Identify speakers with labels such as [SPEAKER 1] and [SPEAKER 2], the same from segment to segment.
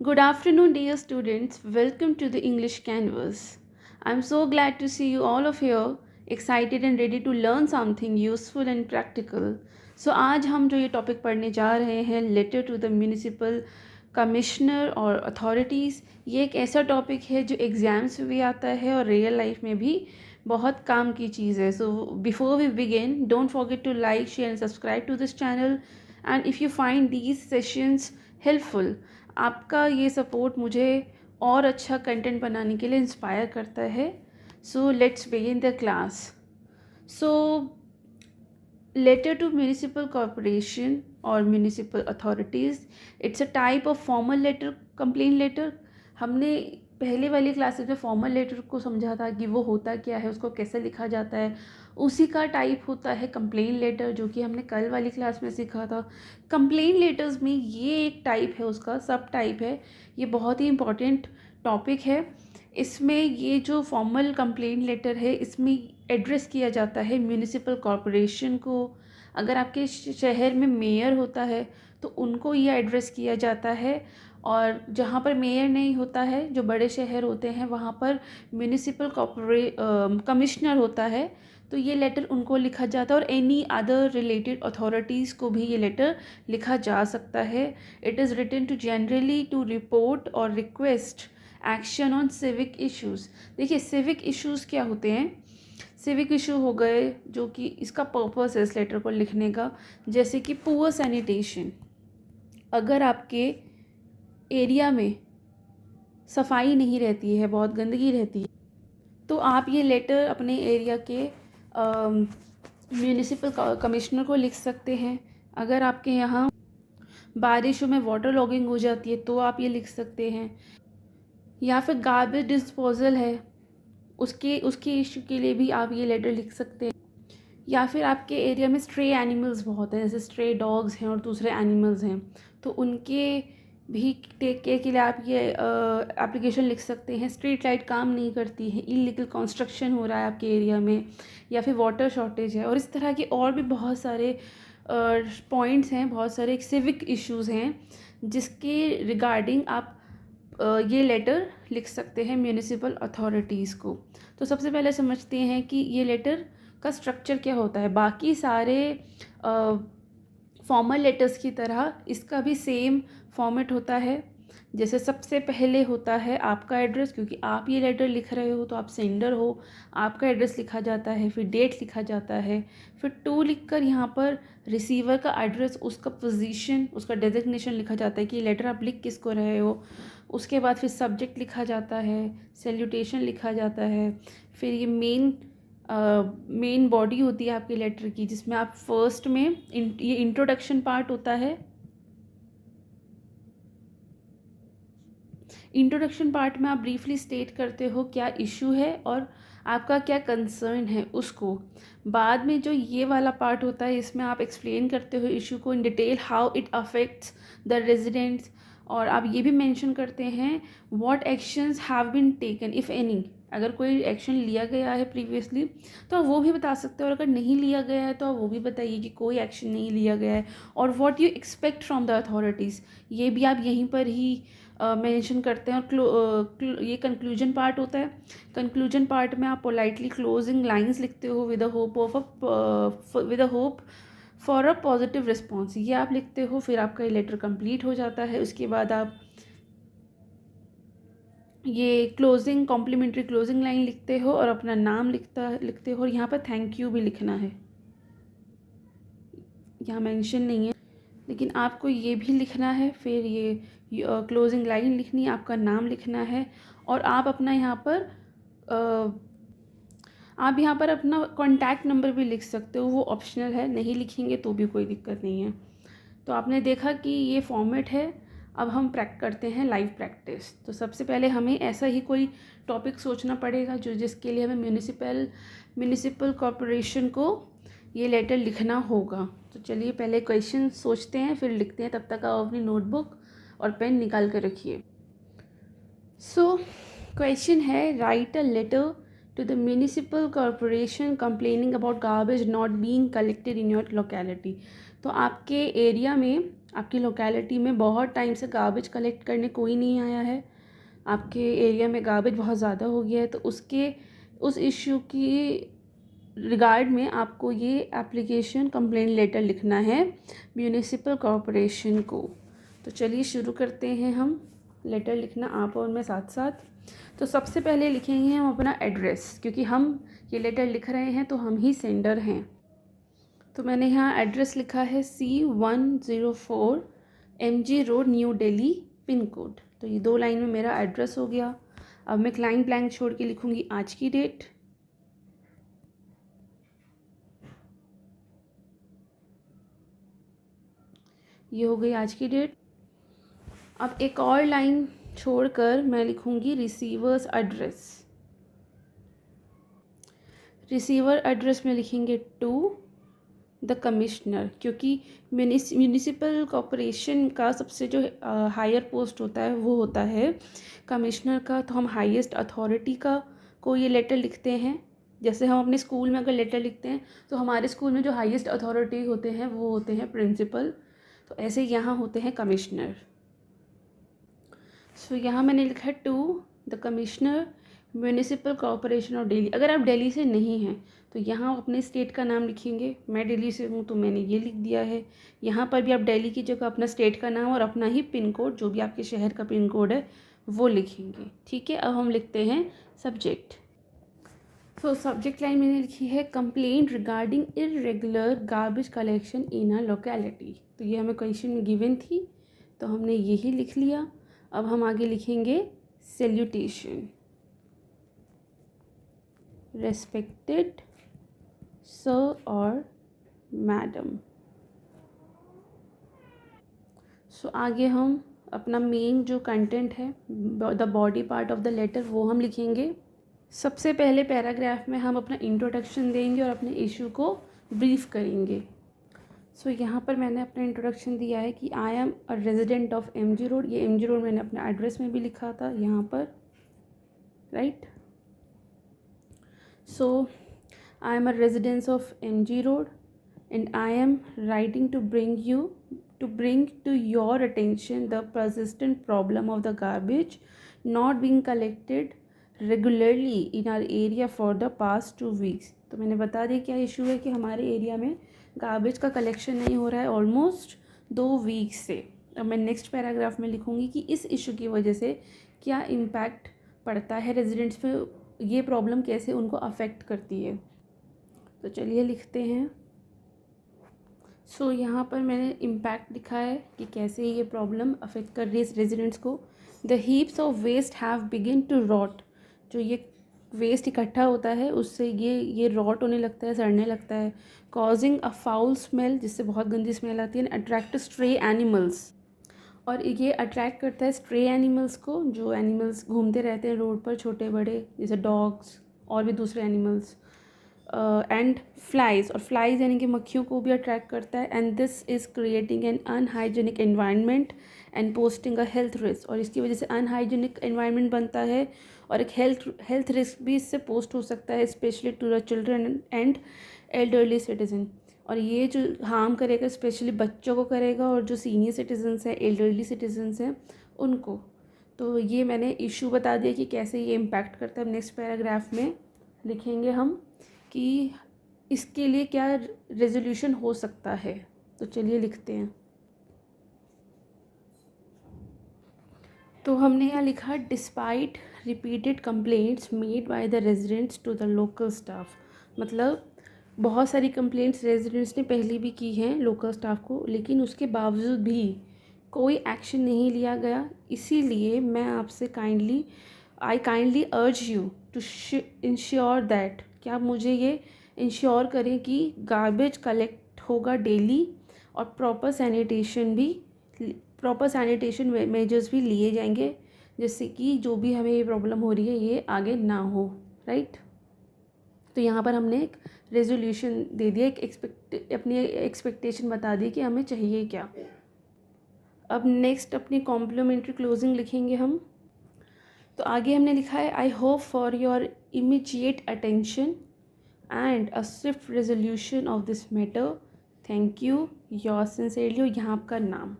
[SPEAKER 1] Good afternoon, dear students. Welcome to the English Canvas. I'm so glad to see you all of here, excited and ready to learn something useful and practical. So आज हम जो ये topic पढ़ने जा रहे हैं letter to the municipal commissioner और authorities, ये एक ऐसा टॉपिक है जो एग्ज़ाम्स में भी आता है और रियल लाइफ में भी बहुत काम की चीज़ है. So before we begin, don't forget to like, share and subscribe to this channel. And if you find these sessions helpful, आपका ये सपोर्ट मुझे और अच्छा कंटेंट बनाने के लिए इंस्पायर करता है. So let's begin the class. So letter to municipal corporation और municipal authorities, it's a type of formal letter, complain letter. हमने पहले वाली क्लासेस में फॉर्मल लेटर को समझा था कि वो होता क्या है, उसको कैसे लिखा जाता है. उसी का टाइप होता है कंप्लेन लेटर, जो कि हमने कल वाली क्लास में सीखा था. कंप्लेन लेटर्स में ये एक टाइप है, उसका सब टाइप है. ये बहुत ही इम्पॉर्टेंट टॉपिक है. इसमें ये जो फॉर्मल कंप्लेन लेटर है, इसमें एड्रेस किया जाता है म्यूनिसिपल कॉरपोरेशन को. अगर आपके शहर में मेयर होता है तो उनको ये एड्रेस किया जाता है. और जहाँ पर मेयर नहीं होता है, जो बड़े शहर होते हैं, वहाँ पर म्यूनिसिपल कमिश्नर होता है, तो ये लेटर उनको लिखा जाता है. और एनी अदर रिलेटेड अथॉरिटीज़ को भी ये लेटर लिखा जा सकता है. It is written to generally to report और request action on civic issues. देखिए, सिविक इश्यूज़ क्या होते हैं. सिविक इशू हो गए जो कि इसका पर्पस है इस लेटर को लिखने का, जैसे कि पुअर सैनिटेशन. अगर आपके एरिया में सफाई नहीं रहती है, बहुत गंदगी रहती है, तो आप ये लेटर अपने एरिया के म्यूनिसिपल कमिश्नर को लिख सकते हैं. अगर आपके यहाँ बारिशों में वाटर लॉगिंग हो जाती है तो आप ये लिख सकते हैं. या फिर गार्बेज डिस्पोजल है, उसके इशू के लिए भी आप ये लेटर लिख सकते हैं. या फिर आपके एरिया में स्ट्रे एनिमल्स बहुत हैं, जैसे स्ट्रे डॉग्स हैं और दूसरे एनिमल्स हैं, तो उनके भी टेक केयर के लिए आप ये एप्लीकेशन लिख सकते हैं. स्ट्रीट लाइट काम नहीं करती है, इलीगल कंस्ट्रक्शन हो रहा है आपके एरिया में, या फिर वाटर शॉर्टेज है, और इस तरह के और भी बहुत सारे पॉइंट्स हैं, बहुत सारे सिविक इश्यूज़ हैं जिसके रिगार्डिंग आप ये लेटर लिख सकते हैं म्यूनिसिपल अथॉरिटीज़ को. तो सबसे पहले समझते हैं कि ये लेटर का स्ट्रक्चर क्या होता है. बाकी सारे फॉर्मल लेटर्स की तरह इसका भी सेम फॉर्मेट होता है. जैसे सबसे पहले होता है आपका एड्रेस, क्योंकि आप ये लेटर लिख रहे हो तो आप सेंडर हो, आपका एड्रेस लिखा जाता है. फिर डेट लिखा जाता है. फिर टू लिखकर यहाँ पर रिसीवर का एड्रेस, उसका पोजीशन, उसका डेजिग्नेशन लिखा जाता है कि ये लेटर आप लिख किसको रहे हो. उसके बाद फिर सब्जेक्ट लिखा जाता है, सैल्यूटेशन लिखा जाता है. फिर ये मेन बॉडी होती है आपके लेटर की, जिसमें आप फर्स्ट में ये इंट्रोडक्शन पार्ट होता है. इंट्रोडक्शन पार्ट में आप ब्रीफली स्टेट करते हो क्या इशू है और आपका क्या कंसर्न है उसको. बाद में जो ये वाला पार्ट होता है, इसमें आप एक्सप्लेन करते हो इशू को in detail, how it affects the residents. और आप ये भी मेंशन करते हैं what actions have been taken if any. अगर कोई एक्शन लिया गया है प्रीवियसली तो आप वो भी बता सकते हो, और अगर नहीं लिया गया है तो आप वो भी बताइए कि कोई एक्शन नहीं लिया गया है. और what you expect from the authorities, ये भी आप यहीं पर ही मेंशन करते हैं. और ये कंक्लूजन पार्ट होता है. कंक्लूजन पार्ट में आप पोलाइटली क्लोजिंग लाइंस लिखते हो with a hope for a positive response, ये आप लिखते हो. फिर आपका ये लेटर कंप्लीट हो जाता है. उसके बाद आप ये कॉम्प्लीमेंट्री क्लोजिंग लाइन लिखते हो और अपना नाम लिखते हो. और यहाँ पर थैंक यू भी लिखना है, यहाँ मेंशन नहीं है, लेकिन आपको ये भी लिखना है. फिर ये क्लोजिंग लाइन लिखनी है, आपका नाम लिखना है. और आप अपना यहाँ पर अपना कॉन्टैक्ट नंबर भी लिख सकते हो, वो ऑप्शनल है, नहीं लिखेंगे तो भी कोई दिक्कत नहीं है. तो आपने देखा कि ये फॉर्मेट है. अब हम करते हैं लाइव प्रैक्टिस. तो सबसे पहले हमें ऐसा ही कोई टॉपिक सोचना पड़ेगा जिसके लिए हमें म्यूनिसिपल कॉरपोरेशन को ये लेटर लिखना होगा. तो चलिए पहले क्वेश्चन सोचते हैं, फिर लिखते हैं. तब तक आप अपनी नोटबुक और पेन निकाल कर रखिए. सो क्वेश्चन है, write a letter to the municipal corporation complaining about garbage not being collected in your locality. तो आपके एरिया में आपकी लोकेलिटी में बहुत टाइम से गार्बेज कलेक्ट करने कोई नहीं आया है, आपके एरिया में गार्बेज बहुत ज़्यादा हो गया है, तो उस इश्यू की रिगार्ड में आपको ये एप्लीकेशन कंप्लेंट लेटर लिखना है म्यूनिसिपल कॉरपोरेशन को। तो चलिए शुरू करते हैं हम लेटर लिखना, आप और मैं साथ साथ। तो सबसे पहले लिखेंगे हम अपना एड्रेस, क्योंकि हम ये लेटर लिख रहे हैं तो हम ही सेंडर हैं। तो मैंने यहाँ एड्रेस लिखा है C104 MG road, new Delhi, pin code. तो ये 2 लाइन में मेरा एड्रेस हो गया। अब मैं क्लाइन ब्लैंक छोड़ के लिखूँगी आज की डेट। ये हो गई आज की डेट। अब एक और लाइन छोड़कर मैं लिखूँगी रिसीवर्स एड्रेस। रिसीवर एड्रेस में लिखेंगे टू द कमिश्नर, क्योंकि म्यूनिसिपल कॉरपोरेशन का सबसे जो हायर पोस्ट होता है वो होता है कमिश्नर का। तो हम हाईएस्ट अथॉरिटी का को ये लेटर लिखते हैं। जैसे हम अपने स्कूल में अगर लेटर लिखते हैं तो हमारे स्कूल में जो हाईएस्ट अथॉरिटी होते हैं वो होते हैं प्रिंसिपल, तो ऐसे यहाँ होते हैं कमिश्नर। सो यहाँ मैंने लिखा है to the commissioner municipal corporation of Delhi. अगर आप दिल्ली से नहीं हैं तो यहाँ अपने स्टेट का नाम लिखेंगे। मैं दिल्ली से हूँ तो मैंने ये लिख दिया है। यहाँ पर भी आप दिल्ली की जगह अपना स्टेट का नाम और अपना ही पिन कोड, जो भी आपके शहर का पिन कोड है, वो लिखेंगे। ठीक है, अब हम लिखते हैं सब्जेक्ट। सो सब्जेक्ट लाइन मैंने लिखी है complaint regarding irregular garbage collection in a locality. तो ये हमें क्वेश्चन में गिवन थी तो हमने यही लिख लिया। अब हम आगे लिखेंगे सैल्यूटेशन। रेस्पेक्टेड सर और मैडम। सो आगे हम अपना मेन जो कंटेंट है, the body part of the letter, वो हम लिखेंगे। सबसे पहले पैराग्राफ में हम अपना इंट्रोडक्शन देंगे और अपने इशू को ब्रीफ करेंगे। सो यहाँ पर मैंने अपना इंट्रोडक्शन दिया है कि I am a resident of MG road. ये MG रोड मैंने अपने एड्रेस में भी लिखा था यहाँ पर, right. So I am a residence of MG road and I am writing to bring to your attention the persistent problem of the garbage not being collected regularly in our area for the past 2 weeks। तो मैंने बता दिया क्या issue है कि हमारे area में garbage का कलेक्शन नहीं हो रहा है ऑलमोस्ट 2 वीक्स से। अब मैं नेक्स्ट पैराग्राफ में लिखूँगी कि इस इशू की वजह से क्या इम्पैक्ट पड़ता है रेजिडेंट्स पे, ये प्रॉब्लम कैसे उनको अफेक्ट करती है। तो चलिए लिखते हैं। सो यहाँ पर मैंने इम्पैक्ट लिखा है कि कैसे ये प्रॉब्लम अफेक्ट कर रही है रेजिडेंट्स को। The heaps of waste have begin to rot. जो ये वेस्ट इकट्ठा होता है उससे ये रॉट होने लगता है, सड़ने लगता है। कॉजिंग अ फाउल स्मेल, जिससे बहुत गंदी स्मेल आती है। अट्रैक्ट स्ट्रे एनिमल्स, और ये अट्रैक्ट करता है स्ट्रे एनिमल्स को, जो एनिमल्स घूमते रहते हैं रोड पर, छोटे बड़े, जैसे डॉग्स और भी दूसरे एनिमल्स। एंड फ्लाइज, और फ्लाइज यानी कि मक्खियों को भी अट्रैक्ट करता है। And this is creating an unhygienic environment and posting a health risk, और इसकी वजह से अनहाइजेनिक एनवायरनमेंट बनता है और एक हेल्थ रिस्क भी इससे पोस्ट हो सकता है, specially to the children and elderly citizen. और ये जो हार्म करेगा स्पेशली बच्चों को करेगा, और जो सीनियर सिटीजन्स हैं, एल्डरली सिटीजन्स हैं, उनको। तो ये मैंने इशू बता दिया कि कैसे ये इम्पैक्ट करता है। नेक्स्ट पैराग्राफ में लिखेंगे हम कि इसके लिए क्या रेजोल्यूशन हो सकता है। तो चलिए लिखते हैं। तो हमने यहाँ लिखा despite repeated complaints made by the residents to the local staff. मतलब बहुत सारी कंप्लेंट्स रेजिडेंट्स ने पहले भी की हैं लोकल स्टाफ को, लेकिन उसके बावजूद भी कोई एक्शन नहीं लिया गया। इसीलिए मैं आपसे I kindly urge you to ensure that, क्या आप मुझे ये इंश्योर करें कि गार्बेज कलेक्ट होगा डेली और प्रॉपर सैनिटेशन मेजर्स भी लिए जाएंगे, जिससे कि जो भी हमें ये प्रॉब्लम हो रही है ये आगे ना हो, राइट। तो यहाँ पर हमने एक रेजोल्यूशन दे दिया, अपनी एक्सपेक्टेशन बता दी कि हमें चाहिए क्या। अब नेक्स्ट अपनी कॉम्प्लीमेंट्री क्लोजिंग लिखेंगे हम। तो आगे हमने लिखा है I hope for your immediate attention and a swift resolution of this matter. Thank you, your sincerely, यहाँ आपका नाम।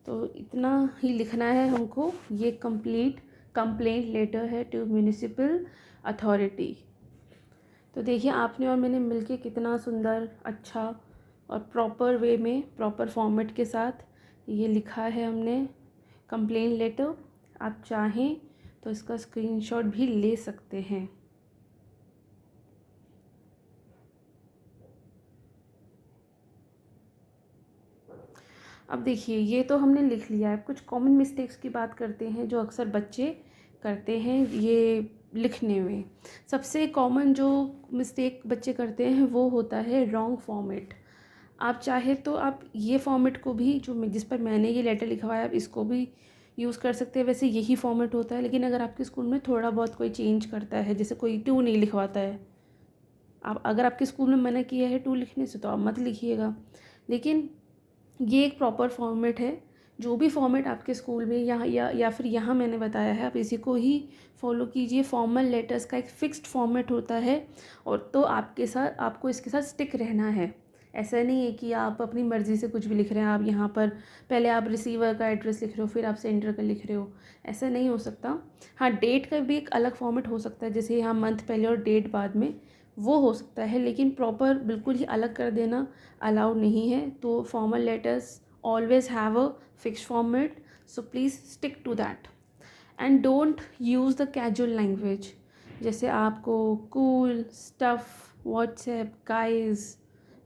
[SPEAKER 1] तो इतना ही लिखना है हमको। ये कंप्लेंट लेटर है टू म्यूनिसिपल अथॉरिटी। तो देखिए आपने और मैंने मिलके कितना सुंदर, अच्छा और प्रॉपर वे में, प्रॉपर फॉर्मेट के साथ ये लिखा है हमने कंप्लेंट लेटर। आप चाहें तो इसका स्क्रीनशॉट भी ले सकते हैं। अब देखिए ये तो हमने लिख लिया है। कुछ कॉमन मिस्टेक्स की बात करते हैं जो अक्सर बच्चे करते हैं ये लिखने में। सबसे कॉमन जो मिस्टेक बच्चे करते हैं वो होता है रॉन्ग फॉर्मेट। आप चाहे तो आप ये फॉर्मेट को भी, जो जिस पर मैंने ये लेटर लिखवाया, आप इसको भी यूज़ कर सकते हैं। वैसे यही फॉर्मेट होता है, लेकिन अगर आपके स्कूल में थोड़ा बहुत कोई चेंज करता है, जैसे कोई टू नहीं लिखवाता है, आप अगर आपके स्कूल में मना किया है टू लिखने से तो आप मत लिखिएगा। लेकिन ये एक प्रॉपर फॉर्मेट है। जो भी फॉर्मेट आपके स्कूल में या फिर यहाँ मैंने बताया है, आप इसी को ही फॉलो कीजिए। फॉर्मल लेटर्स का एक फ़िक्स्ड फॉर्मेट होता है, और तो आपको इसके साथ स्टिक रहना है। ऐसा नहीं है कि आप अपनी मर्ज़ी से कुछ भी लिख रहे हैं। आप यहाँ पर पहले आप रिसीवर का एड्रेस लिख रहे हो, फिर आप सेंटर का लिख रहे हो, ऐसा नहीं हो सकता। हाँ, डेट का भी एक अलग फॉर्मेट हो सकता है, जैसे यहाँ मंथ पहले और डेट बाद में, वो हो सकता है। लेकिन प्रॉपर बिल्कुल ही अलग कर देना अलाउड नहीं है। तो formal letters always have a fixed format, so please stick to that and don't use the casual language. जैसे आपको cool, stuff, WhatsApp, guys,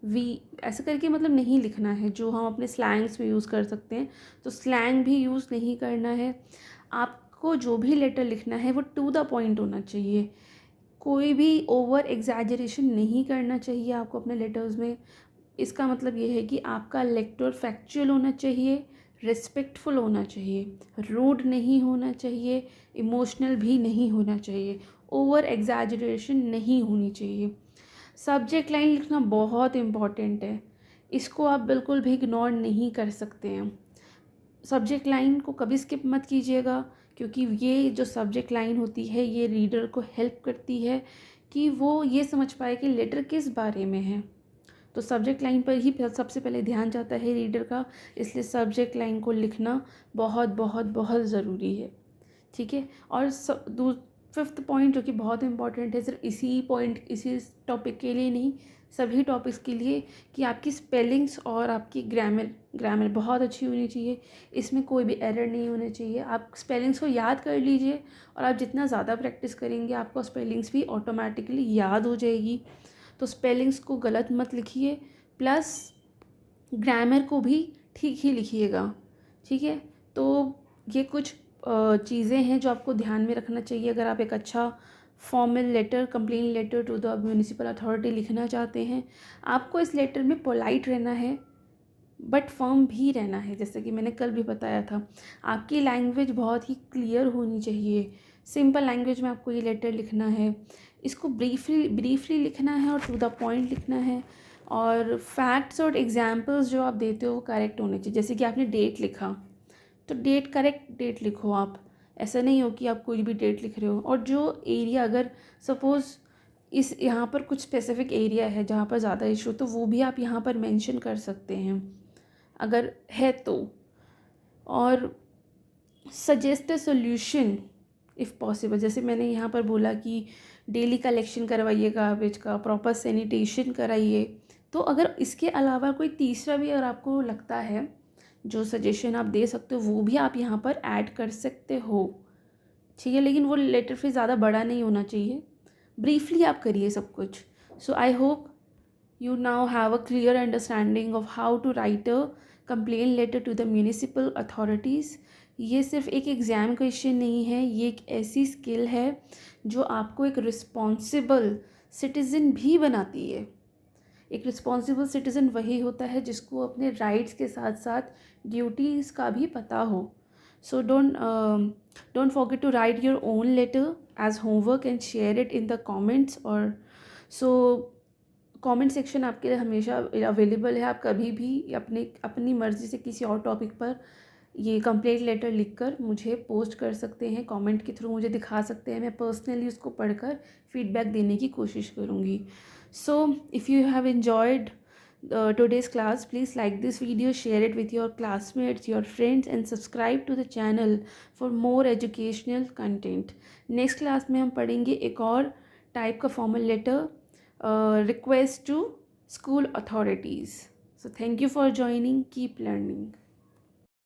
[SPEAKER 1] we, ऐसा करके मतलब नहीं लिखना है, जो हम अपने स्लैंग्स में यूज़ कर सकते हैं। तो स्लैंग भी यूज़ नहीं करना है। आपको जो भी लेटर लिखना है वो टू द पॉइंट होना चाहिए। कोई भी ओवर एग्जैजरेशन नहीं करना चाहिए आपको अपने लेटर्स में। इसका मतलब ये है कि आपका लेटर फैक्चुअल होना चाहिए, रिस्पेक्टफुल होना चाहिए, रूड नहीं होना चाहिए, इमोशनल भी नहीं होना चाहिए, ओवर एग्जैजरेशन नहीं होनी चाहिए। सब्जेक्ट लाइन लिखना बहुत इम्पॉर्टेंट है, इसको आप बिल्कुल भी इग्नोर नहीं कर सकते हैं। सब्जेक्ट लाइन को कभी स्किप मत कीजिएगा, क्योंकि ये जो सब्जेक्ट लाइन होती है ये रीडर को हेल्प करती है कि वो ये समझ पाए कि लेटर किस बारे में है। तो सब्जेक्ट लाइन पर ही सबसे पहले ध्यान जाता है रीडर का, इसलिए सब्जेक्ट लाइन को लिखना बहुत बहुत बहुत ज़रूरी है। ठीक है। और फिफ्थ पॉइंट जो कि बहुत इंपॉर्टेंट है, सिर्फ इसी टॉपिक के लिए नहीं, सभी टॉपिक्स के लिए, कि आपकी स्पेलिंग्स और आपकी ग्रामर बहुत अच्छी होनी चाहिए। इसमें कोई भी एरर नहीं होने चाहिए। आप स्पेलिंग्स को याद कर लीजिए, और आप जितना ज़्यादा प्रैक्टिस करेंगे आपको स्पेलिंग्स भी ऑटोमेटिकली याद हो जाएगी। तो स्पेलिंग्स को गलत मत लिखिए, प्लस ग्रामर को भी ठीक ही लिखिएगा। ठीक है। तो ये कुछ चीज़ें हैं जो आपको ध्यान में रखना चाहिए अगर आप एक अच्छा formal letter, complain letter to the municipal authority लिखना चाहते हैं। आपको इस लेटर में पोलाइट रहना है, बट फर्म भी रहना है। जैसे कि मैंने कल भी बताया था, आपकी लैंग्वेज बहुत ही क्लियर होनी चाहिए। सिंपल लैंग्वेज में आपको ये लेटर लिखना है। इसको ब्रीफली लिखना है और टू द पॉइंट लिखना है। और फैक्ट्स और एग्जांपल्स जो आप देते हो वो करेक्ट होने चाहिए। जैसे कि आपने डेट लिखा, तो डेट, करेक्ट डेट लिखो आप। ऐसा नहीं हो कि आप कोई भी डेट लिख रहे हो। और जो एरिया, अगर सपोज़ इस यहाँ पर कुछ स्पेसिफिक एरिया है जहाँ पर ज़्यादा इशू, तो वो भी आप यहाँ पर मेंशन कर सकते हैं अगर है तो। और suggest a solution if possible. जैसे मैंने यहाँ पर बोला कि डेली कलेक्शन करवाइए गार्बेज का, प्रॉपर सैनिटेशन कराइए। तो अगर इसके अलावा कोई तीसरा भी अगर आपको लगता है जो सजेशन आप दे सकते हो, वो भी आप यहाँ पर ऐड कर सकते हो। ठीक है। लेकिन वो लेटर फिर ज़्यादा बड़ा नहीं होना चाहिए, ब्रीफली आप करिए सब कुछ। So I hope you now have a clear understanding of how to write a complaint letter to the municipal authorities। ये सिर्फ एक एग्ज़ाम क्वेश्चन नहीं है, ये एक ऐसी स्किल है जो आपको एक रिस्पॉन्सिबल सिटीज़न भी बनाती है। एक रिस्पॉन्सिबल सिटीज़न वही होता है जिसको अपने राइट्स के साथ साथ ड्यूटीज़ का भी पता हो। So don't forget to write your own letter as homework and share it in the comments. और सो कमेंट सेक्शन आपके लिए हमेशा अवेलेबल है। आप कभी भी अपनी मर्ज़ी से किसी और टॉपिक पर ये कंप्लेंट लेटर लिखकर मुझे पोस्ट कर सकते हैं, कमेंट के थ्रू मुझे दिखा सकते हैं। मैं पर्सनली उसको पढ़कर फीडबैक देने की कोशिश करूँगी। So if you have enjoyed today's class, please like this video, share it with your classmates, your friends, and subscribe to the channel for more educational content. Next class में हम पढ़ेंगे एक और टाइप का formal letter, request to school authorities. So thank you for joining. Keep learning.